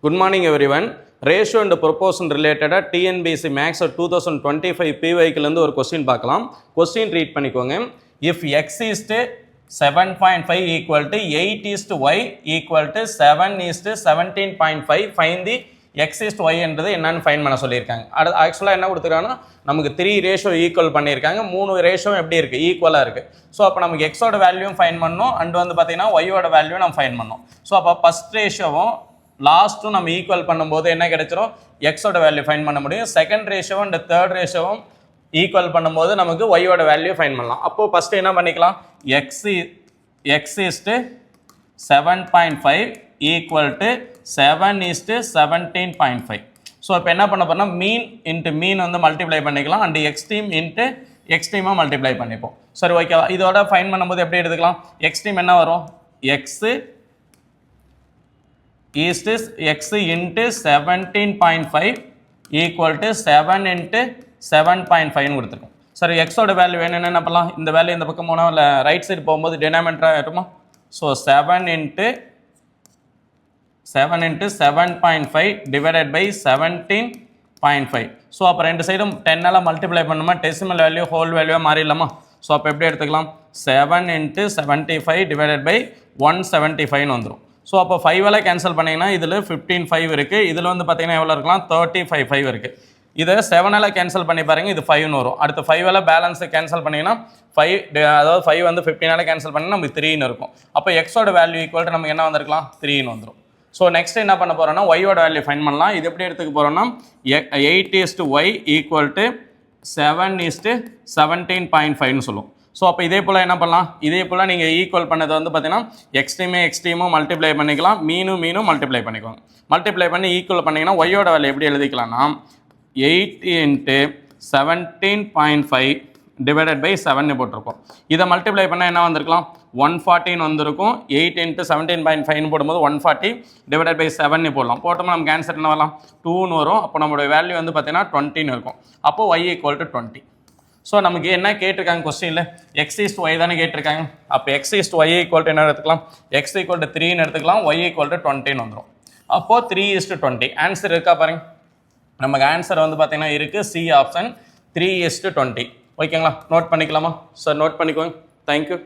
Good morning everyone. Ratio and proportion related TNBC Max 2025 PY ல ஒரு question பார்க்கலாம். Question read பண்ணிக்கோங்க. If x is to 7.5 equal to 8 is to y equal to 7 is to 17.5 find the x is to y என்றது என்னன்னு find பண்ண சொல்லியிருக்காங்க. ஆக்சுவலாக என்ன கொடுத்துருக்காங்கன்னா நமக்கு 3 ரேஷியோ ஈக்குவல் பண்ணியிருக்காங்க, 3 ரேஷியோ எப்படி இருக்குது, ஈக்குவலாக இருக்குது. ஸோ அப்போ நமக்கு எக்ஸோட வேல்யூவும் ஃபைன் பண்ணணும் அண்ட் வந்து பார்த்தீங்கன்னா ஒய்யோட வேல்யூ நம்ம ஃபைன் பண்ணணும். ஸோ அப்போ ஃபஸ்ட் ரேஷியோவும் லாஸ்ட்டும் நம்ம ஈக்குவல் பண்ணும்போது என்ன கிடைச்சிரும், எக்ஸோட வேல்யூ ஃபைன் பண்ண முடியும். செகண்ட் ரேஷியோவும் அண்ட் தேர்ட் ரேஷியோவும் ஈக்குவல் பண்ணும்போது நமக்கு ஒய்யோட வேல்யூ ஃபைன் பண்ணலாம். அப்போது ஃபஸ்ட்டு என்ன பண்ணிக்கலாம், X is to 7.5 equal to 7 is to 17.5. So இப்போ என்ன பண்ண போறோம்னா மீன் இன்ட்டு மீன் வந்து மல்டிப்ளை பண்ணிக்கலாம் அண்ட் எக்ஸ்ட்ரீம் இன்ட்டு எக்ஸ்ட்ரீமாக மல்டிப்ளை பண்ணிப்போம். சரி ஓகேவா, இதோட ஃபைன் பண்ணும்போது எப்படி எடுத்துக்கலாம், எக்ஸ்ட்ரீம் என்ன வரும், x x into 17.5 equal to 7 into 7.5 கொடுத்துருக்கோம். சரி எக்ஸோட வேல்யூ வேணும்னு என்ன பண்ணலாம், இந்த வேல்யூ இந்த பக்கம் போனால் இல்லை ரைட் சைடு போகும்போது டினாமினேட்டர் ஆகிட்டுமா. So 7 into 7.5 divided by 17.5. So அப்போ ரெண்டு சைடும் 10 மல்டிப்ளை பண்ணுமா, டெசிமல் வேல்யூ ஹோல் வேல்யூவாக மாறிடலாமா. ஸோ அப்போ எப்படி எடுத்துக்கலாம், 7 into 75 டிவைடட் பை 175 வந்துடும். ஸோ அப்போ 5 கேன்சல் பண்ணிங்கன்னா இதில் 15 இருக்குது, இதில் வந்து பார்த்தீங்கன்னா எவ்வளோ இருக்கலாம், 35 இருக்குது. இதை 7 கேன்சல் பண்ணி பாருங்கள், இது 5 வரும். அடுத்து 5 பேலன்ஸை கேன்சல் பண்ணிங்கன்னா 5, அதாவது 5 வந்து 15 கேன்சல் பண்ணிங்கன்னா நமக்கு 3 இருக்கும். அப்போ எக்ஸோட வேல்யூ ஈக்குவல் டு நமக்கு என்ன வந்திருக்கலாம், 3 வந்துடும். ஸோ நெக்ஸ்ட் என்ன பண்ண போகிறோம்னா ஒய்யோட வேல்யூ ஃபைன் பண்ணலாம். இது எப்படி எடுத்துக்க போகிறோம்னா 8 is to y equal to 7 is to 17.5ன்னு சொல்லுவோம். ஸோ அப்போ இதே போல் என்ன பண்ணலாம், இதே போல் நீங்கள் ஈக்குவல் பண்ணது வந்து பார்த்தீங்கன்னா எக்ஸ்ட்ரீமும் மல்டிப்ளை பண்ணிக்கலாம், மீனும் மல்டிப்ளை பண்ணிக்கோங்க. மல்டிப்ளை பண்ணி ஈக்குவல் பண்ணிங்கன்னா ஒய்யோட வேல்யூ எப்படி எழுதிக்கலாம்னா 8 into 17.5 டிவைடட் பை 7 போட்டிருக்கோம். இதை மல்டிப்ளை பண்ணால் என்ன வந்திருக்கலாம், 114 வந்திருக்கும். 8 into 17.5 போடும்போது 140 டிவைடட் பை 7 போடலாம். போட்டோம்னா நமக்கு ஆன்சர் என்ன வரலாம், 2ன்னு வரும். அப்போ நம்மளுடைய வேல்யூ வந்து பார்த்தீங்கன்னா 20ன்னு இருக்கும். அப்போது y ஈக்குவல் டு 20. ஸோ நமக்கு என்ன கேட்டிருக்காங்க கொஸ்டினில், எக்ஸ் இஸ் டு ஒய் தானே கேட்டிருக்காங்க. அப்போ x is to y equal to என்ன எடுத்துக்கலாம், எக்ஸ் ஈக்குவல் டு 3ன்னு எடுத்துக்கலாம், ஒய் ஈக்குவல் டு 20ன்னு வந்துடும். அப்போது 3 is to 20 ஆன்சர் இருக்கா பாருங்க. நமக்கு ஆன்சர் வந்து பார்த்தீங்கன்னா இருக்குது சி ஆப்ஷன் 3 is to 20. ஓகேங்களா, நோட் பண்ணிக்கலாமா சார், நோட் பண்ணிக்கோங்க. தேங்க்யூ.